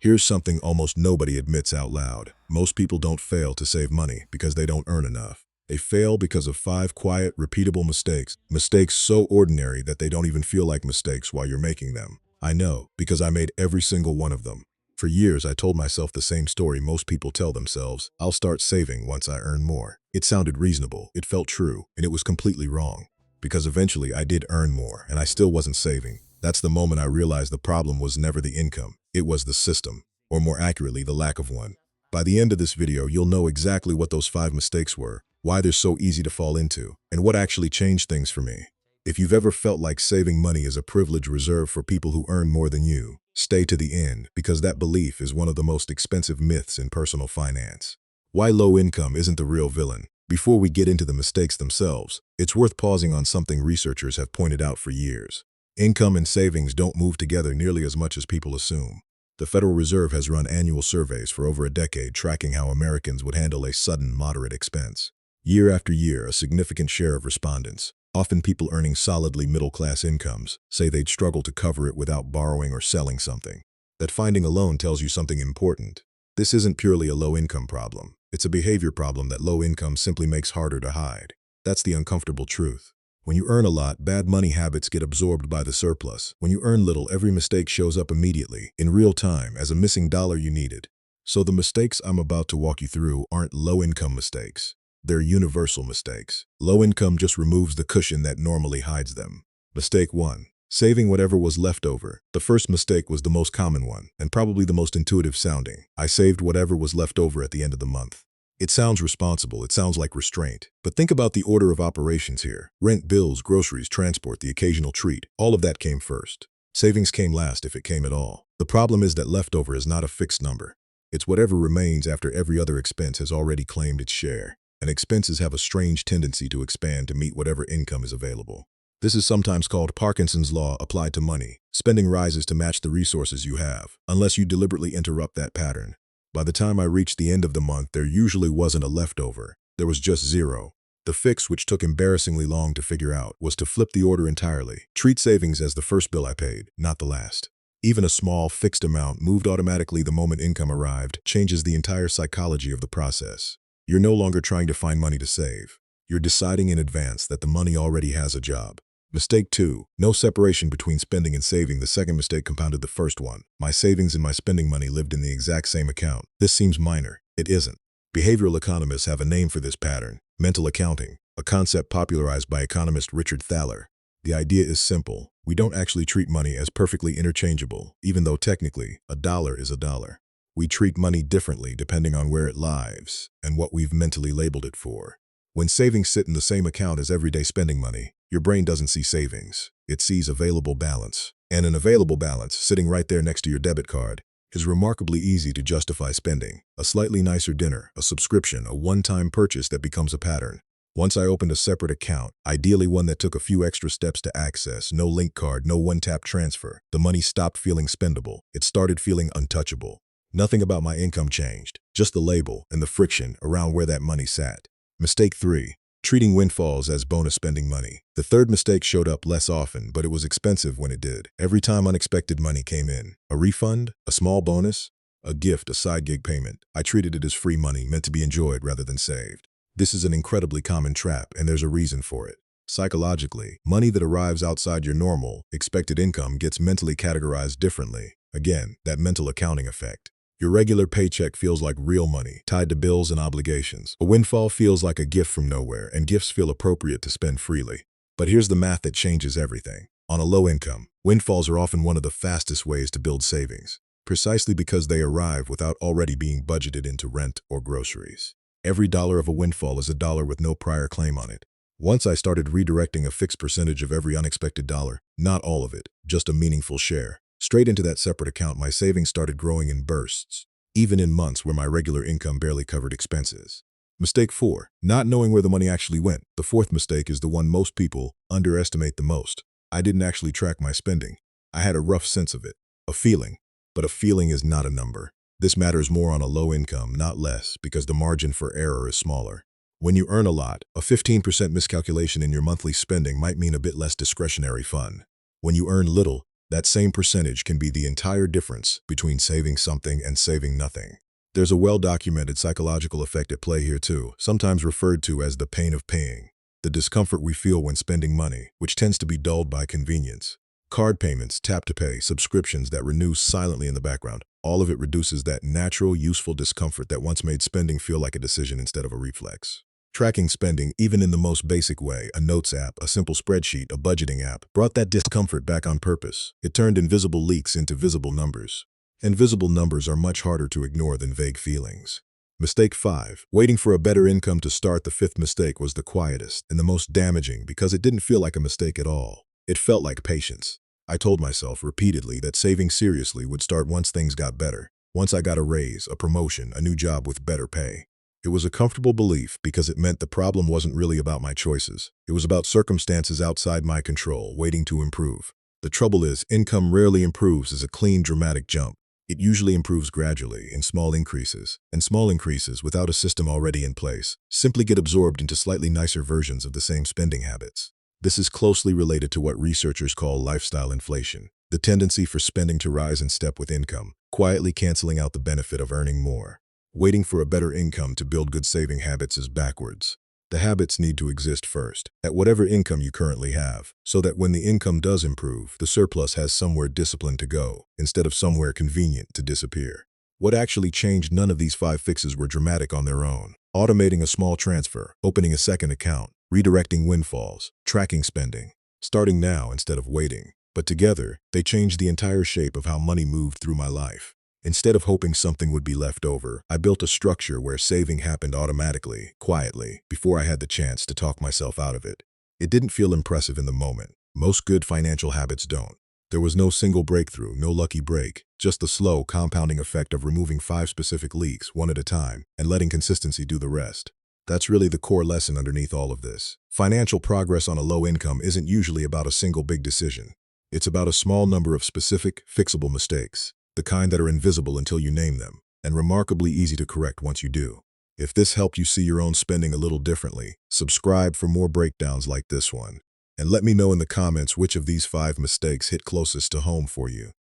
Here's something almost nobody admits out loud. Most people don't fail to save money because they don't earn enough. They fail because of 5 quiet, repeatable mistakes. Mistakes so ordinary that they don't even feel like mistakes while you're making them. I know, because I made every single one of them. For years, I told myself the same story most people tell themselves: I'll start saving once I earn more. It sounded reasonable, it felt true, and it was completely wrong. Because eventually I did earn more, and I still wasn't saving. That's the moment I realized the problem was never the income, it was the system, or more accurately, the lack of one. By the end of this video, you'll know exactly what those 5 mistakes were, why they're so easy to fall into, and what actually changed things for me. If you've ever felt like saving money is a privilege reserved for people who earn more than you, stay to the end, because that belief is one of the most expensive myths in personal finance. Why low income isn't the real villain. Before we get into the mistakes themselves, it's worth pausing on something researchers have pointed out for years. Income and savings don't move together nearly as much as people assume. The Federal Reserve has run annual surveys for over a decade tracking how Americans would handle a sudden, moderate expense. Year after year, a significant share of respondents, often people earning solidly middle-class incomes, say they'd struggle to cover it without borrowing or selling something. That finding alone tells you something important. This isn't purely a low-income problem. It's a behavior problem that low income simply makes harder to hide. That's the uncomfortable truth. When you earn a lot, bad money habits get absorbed by the surplus. When you earn little, every mistake shows up immediately, in real time, as a missing dollar you needed. So the mistakes I'm about to walk you through aren't low-income mistakes. They're universal mistakes. Low income just removes the cushion that normally hides them. Mistake 1. Saving whatever was left over. The first mistake was the most common one, and probably the most intuitive sounding. I saved whatever was left over at the end of the month. It sounds responsible, it sounds like restraint. But think about the order of operations here. Rent, bills, groceries, transport, the occasional treat. All of that came first. Savings came last, if it came at all. The problem is that leftover is not a fixed number. It's whatever remains after every other expense has already claimed its share. And expenses have a strange tendency to expand to meet whatever income is available. This is sometimes called Parkinson's law applied to money. Spending rises to match the resources you have, unless you deliberately interrupt that pattern. By the time I reached the end of the month, there usually wasn't a leftover. There was just zero. The fix, which took embarrassingly long to figure out, was to flip the order entirely. Treat savings as the first bill I paid, not the last. Even a small, fixed amount moved automatically the moment income arrived changes the entire psychology of the process. You're no longer trying to find money to save. You're deciding in advance that the money already has a job. Mistake 2. No separation between spending and saving. The second mistake compounded the first one. My savings and my spending money lived in the exact same account. This seems minor. It isn't. Behavioral economists have a name for this pattern: mental accounting, a concept popularized by economist Richard Thaler. The idea is simple. We don't actually treat money as perfectly interchangeable, even though technically a dollar is a dollar. We treat money differently depending on where it lives and what we've mentally labeled it for. When savings sit in the same account as everyday spending money, your brain doesn't see savings. It sees available balance. And an available balance, sitting right there next to your debit card, is remarkably easy to justify spending. A slightly nicer dinner, a subscription, a one-time purchase that becomes a pattern. Once I opened a separate account, ideally one that took a few extra steps to access, no link card, no one-tap transfer, the money stopped feeling spendable. It started feeling untouchable. Nothing about my income changed, just the label and the friction around where that money sat. Mistake 3. Treating windfalls as bonus spending money. The third mistake showed up less often, but it was expensive when it did. Every time unexpected money came in, a refund, a small bonus, a gift, a side gig payment, I treated it as free money meant to be enjoyed rather than saved. This is an incredibly common trap, and there's a reason for it. Psychologically, money that arrives outside your normal, expected income gets mentally categorized differently. Again, that mental accounting effect. Your regular paycheck feels like real money, tied to bills and obligations. A windfall feels like a gift from nowhere, and gifts feel appropriate to spend freely. But here's the math that changes everything. On a low income, windfalls are often one of the fastest ways to build savings, precisely because they arrive without already being budgeted into rent or groceries. Every dollar of a windfall is a dollar with no prior claim on it. Once I started redirecting a fixed percentage of every unexpected dollar, not all of it, just a meaningful share, straight into that separate account, my savings started growing in bursts, even in months where my regular income barely covered expenses. Mistake 4. Not knowing where the money actually went. The fourth mistake is the one most people underestimate the most. I didn't actually track my spending. I had a rough sense of it, a feeling, but a feeling is not a number. This matters more on a low income, not less, because the margin for error is smaller. When you earn a lot, a 15% miscalculation in your monthly spending might mean a bit less discretionary fun. When you earn little, That same percentage can be the entire difference between saving something and saving nothing. There's a well-documented psychological effect at play here too, sometimes referred to as the pain of paying. The discomfort we feel when spending money, which tends to be dulled by convenience. Card payments, tap-to-pay, subscriptions that renew silently in the background. All of it reduces that natural, useful discomfort that once made spending feel like a decision instead of a reflex. Tracking spending, even in the most basic way, a notes app, a simple spreadsheet, a budgeting app, brought that discomfort back on purpose. It turned invisible leaks into visible numbers. Invisible numbers are much harder to ignore than vague feelings. Mistake 5. Waiting for a better income to start. The fifth mistake was the quietest and the most damaging because it didn't feel like a mistake at all. It felt like patience. I told myself repeatedly that saving seriously would start once things got better. Once I got a raise, a promotion, a new job with better pay. It was a comfortable belief because it meant the problem wasn't really about my choices. It was about circumstances outside my control, waiting to improve. The trouble is, income rarely improves as a clean, dramatic jump. It usually improves gradually, in small increases, and small increases without a system already in place simply get absorbed into slightly nicer versions of the same spending habits. This is closely related to what researchers call lifestyle inflation, the tendency for spending to rise in step with income, quietly canceling out the benefit of earning more. Waiting for a better income to build good saving habits is backwards. The habits need to exist first, at whatever income you currently have, so that when the income does improve, the surplus has somewhere disciplined to go, instead of somewhere convenient to disappear. What actually changed? None of these 5 fixes were dramatic on their own. Automating a small transfer, opening a second account, redirecting windfalls, tracking spending, starting now instead of waiting. But together, they changed the entire shape of how money moved through my life. Instead of hoping something would be left over, I built a structure where saving happened automatically, quietly, before I had the chance to talk myself out of it. It didn't feel impressive in the moment. Most good financial habits don't. There was no single breakthrough, no lucky break, just the slow, compounding effect of removing 5 specific leaks, one at a time, and letting consistency do the rest. That's really the core lesson underneath all of this. Financial progress on a low income isn't usually about a single big decision. It's about a small number of specific, fixable mistakes, the kind that are invisible until you name them, and remarkably easy to correct once you do. If this helped you see your own spending a little differently, subscribe for more breakdowns like this one. And let me know in the comments which of these 5 mistakes hit closest to home for you.